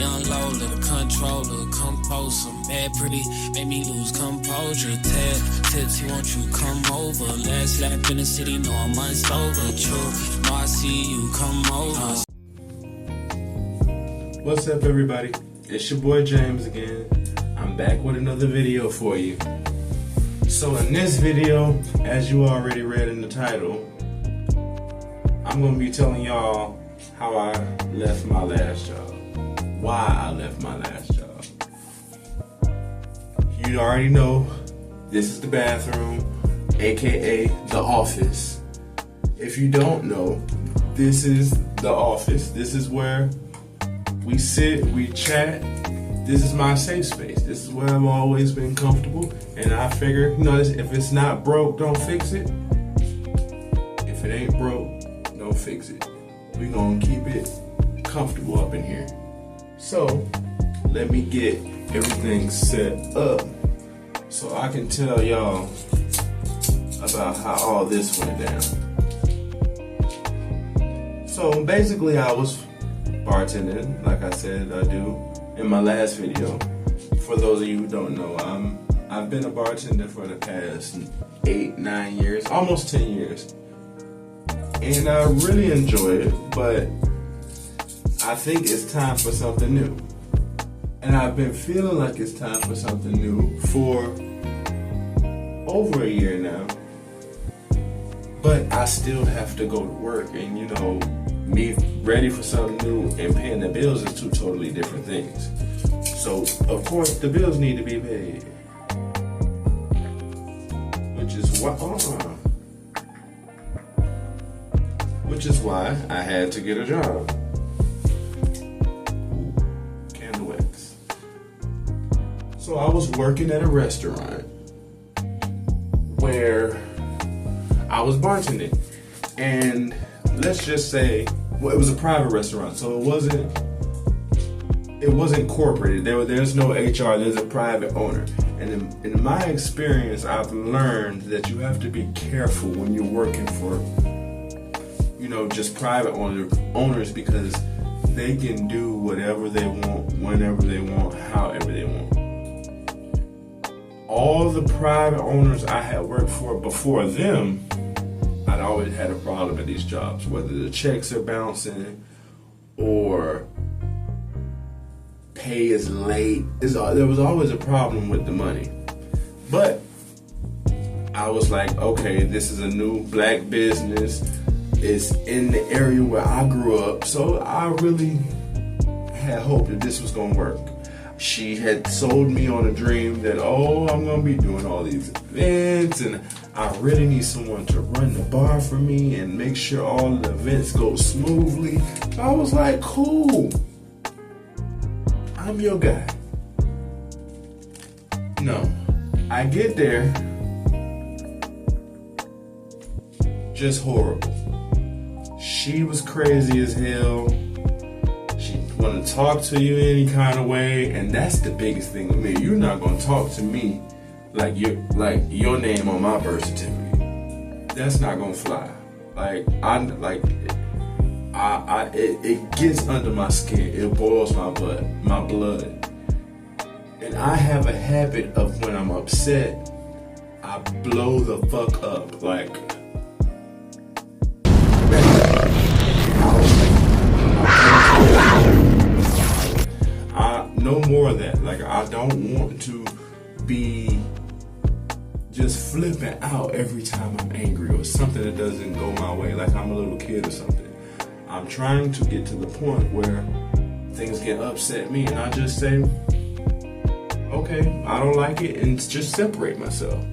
young Lola, the controller, compose some bad pretty, made me lose composure. Ted, tipsy, won't you come over? Last lap in the city, no I'm unsober. True, no I see you come over. What's up everybody? It's your boy James again. I'm back with another video for you. So in this video, as you already read in the title, I'm going to be telling y'all how I left my last job. Why I left my last job. You already know, this is the bathroom, aka the office. If you don't know, this is the office. This is where we sit, we chat. This is my safe space. This is where I've always been comfortable. And I figure, if it's not broke, don't fix it. If it ain't broke, don't fix it. We're gonna keep it comfortable up in here. So, let me get everything set up so I can tell y'all about how all this went down. So basically I was bartending, like I said I do in my last video. For those of you who don't know, I've been a bartender for the past 8-9 years, almost 10 years. And I really enjoy it, but I think it's time for something new. And I've been feeling like it's time for something new for over a year now. But I still have to go to work, and me ready for something new and paying the bills is two totally different things. So, of course, the bills need to be paid. Which is why I had to get a job. Ooh, candle wax. So I was working at a restaurant where I was bartending. And let's just say, it was a private restaurant, so it wasn't corporate. There's no HR, there's a private owner. And in my experience, I've learned that you have to be careful when you're working for, just private owners, because they can do whatever they want, whenever they want, however they want. All the private owners I had worked for before them, I'd always had a problem at these jobs, whether the checks are bouncing or pay is late. There was always a problem with the money. But I was like, okay, this is a new black business. It's in the area where I grew up, so I really had hope that this was going to work. She had sold me on a dream that, I'm going to be doing all these events, and I really need someone to run the bar for me and make sure all the events go smoothly. So I was like, cool. I'm your guy. No. I get there. Just horrible. She was crazy as hell. She want to talk to you any kind of way, and that's the biggest thing with me. You're not gonna talk to me like your name on my birth certificate. That's not gonna fly. It gets under my skin. It boils my blood. And I have a habit of, when I'm upset, I blow the fuck up. No more of that. I don't want to be just flipping out every time I'm angry or something that doesn't go my way, like I'm a little kid or something. I'm trying to get to the point where things can upset me and I just say, okay, I don't like it, and just separate myself.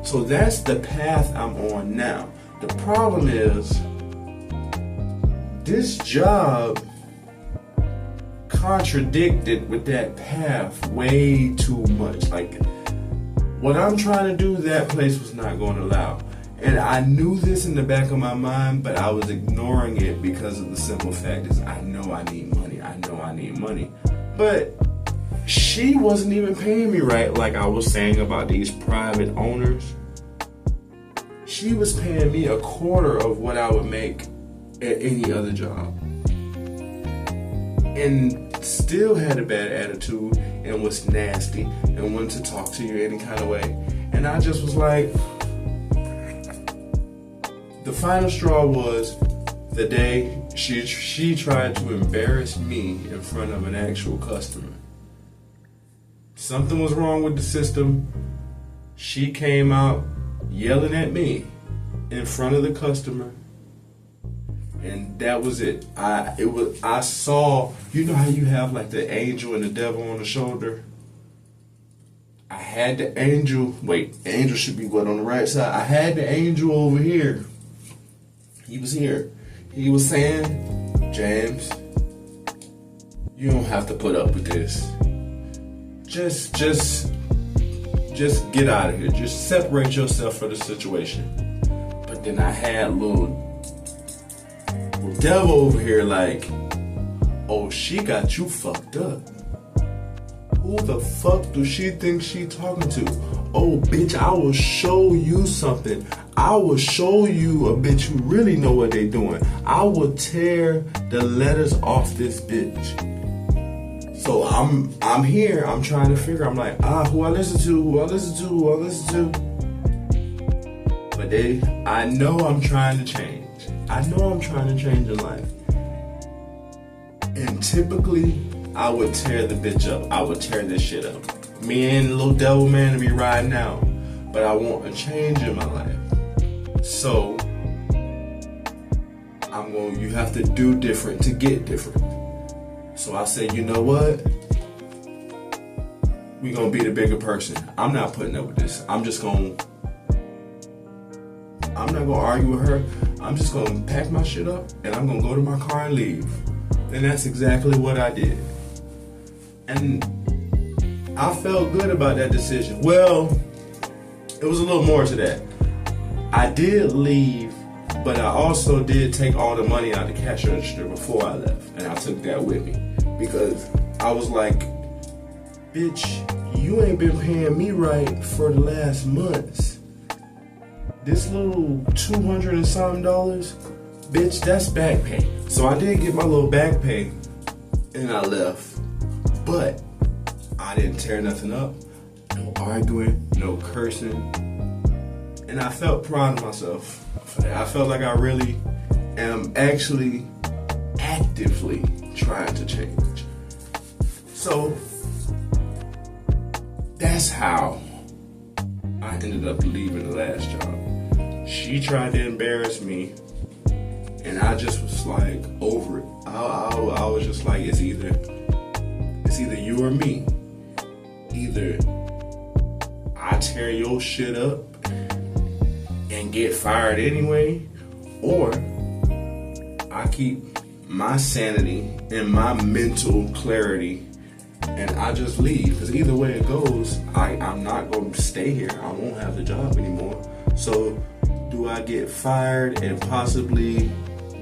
So that's the path I'm on now. The problem is, this job contradicted with that path way too much. What I'm trying to do, that place was not going to allow. And I knew this in the back of my mind, but I was ignoring it because of the simple fact is, I know I need money. But she wasn't even paying me right, like I was saying about these private owners. She was paying me a quarter of what I would make at any other job. And still had a bad attitude and was nasty and wanted to talk to you any kind of way. And I just was like, the final straw was the day she tried to embarrass me in front of an actual customer. Something was wrong with the system. She came out yelling at me in front of the customer, and that was it. I saw, you know how you have like the angel and the devil on the shoulder? I had the angel, angel should be what, on the right side? I had the angel over here. He was here. He was saying, James, you don't have to put up with this. Just get out of here. Just separate yourself from the situation. But then I had little devil over here like, oh, she got you fucked up. Who the fuck does she think she talking to? Oh, bitch, I will show you something. I will show you a bitch who really know what they doing. I will tear the letters off this bitch. So I'm here, I'm trying to figure, I'm like, who I listen to. But I know I'm trying to change. I know I'm trying to change in life. And typically, I would tear the bitch up. I would tear this shit up. Me and the little devil man to be riding out. But I want a change in my life. So, you have to do different to get different. So I said, you know what? We gonna be the bigger person. I'm not putting up with this. I'm not gonna argue with her. I'm just gonna pack my shit up and I'm gonna go to my car and leave. And that's exactly what I did. And I felt good about that decision. Well, it was a little more to that. I did leave, but I also did take all the money out of the cash register before I left. And I took that with me. Because I was like, bitch, you ain't been paying me right for the last months. This little $200 and something, bitch, that's back pay. So I did get my little back pay and I left. But I didn't tear nothing up. No arguing, no cursing. And I felt proud of myself for that. I felt like I really am actually actively trying to change. So that's how I ended up leaving the last job. She tried to embarrass me, and I just was like over it. I was just like, it's either you or me. Either I tear your shit up and get fired anyway, or I keep my sanity and my mental clarity and I just leave. Because either way it goes, I'm not going to stay here. I won't have the job anymore. So do I get fired and possibly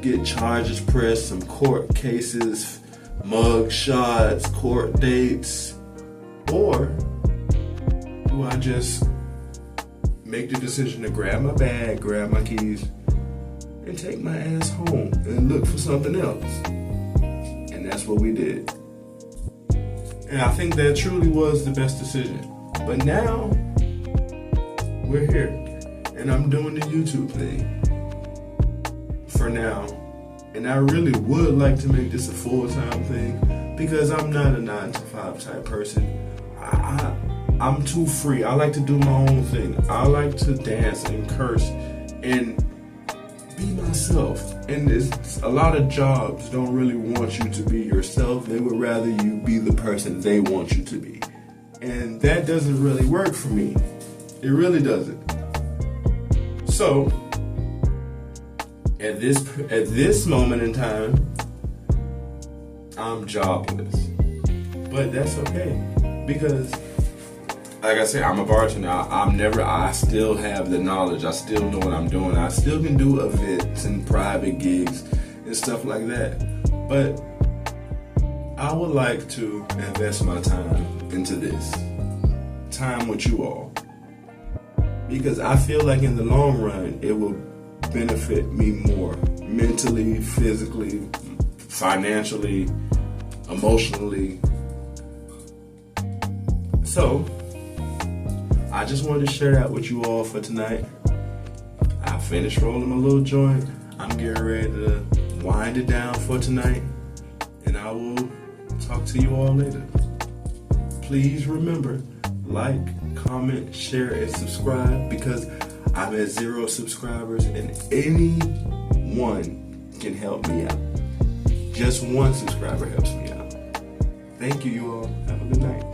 get charges pressed, some court cases, mug shots, court dates, or do I just make the decision to grab my bag, grab my keys, and take my ass home and look for something else? And that's what we did. And I think that truly was the best decision. But now, we're here. And I'm doing the YouTube thing. For now. And I really would like to make this a full-time thing, because I'm not a 9-to-5 type person. I'm too free. I like to do my own thing. I like to dance and curse and be myself. And a lot of jobs don't really want you to be yourself. They would rather you be the person they want you to be. And that doesn't really work for me. It really doesn't. So, at this moment in time, I'm jobless. But that's okay. Because, like I said, I'm a bartender. I still have the knowledge. I still know what I'm doing. I still can do events and private gigs and stuff like that. But I would like to invest my time into this. Time with you all. Because I feel like in the long run, it will benefit me more. Mentally, physically, financially, emotionally. So, I just wanted to share that with you all for tonight. I finished rolling my little joint. I'm getting ready to wind it down for tonight. And I will talk to you all later. Please remember, like, comment, share, and subscribe, because I'm at 0 subscribers and anyone can help me out. Just 1 subscriber helps me out. Thank you, you all. Have a good night.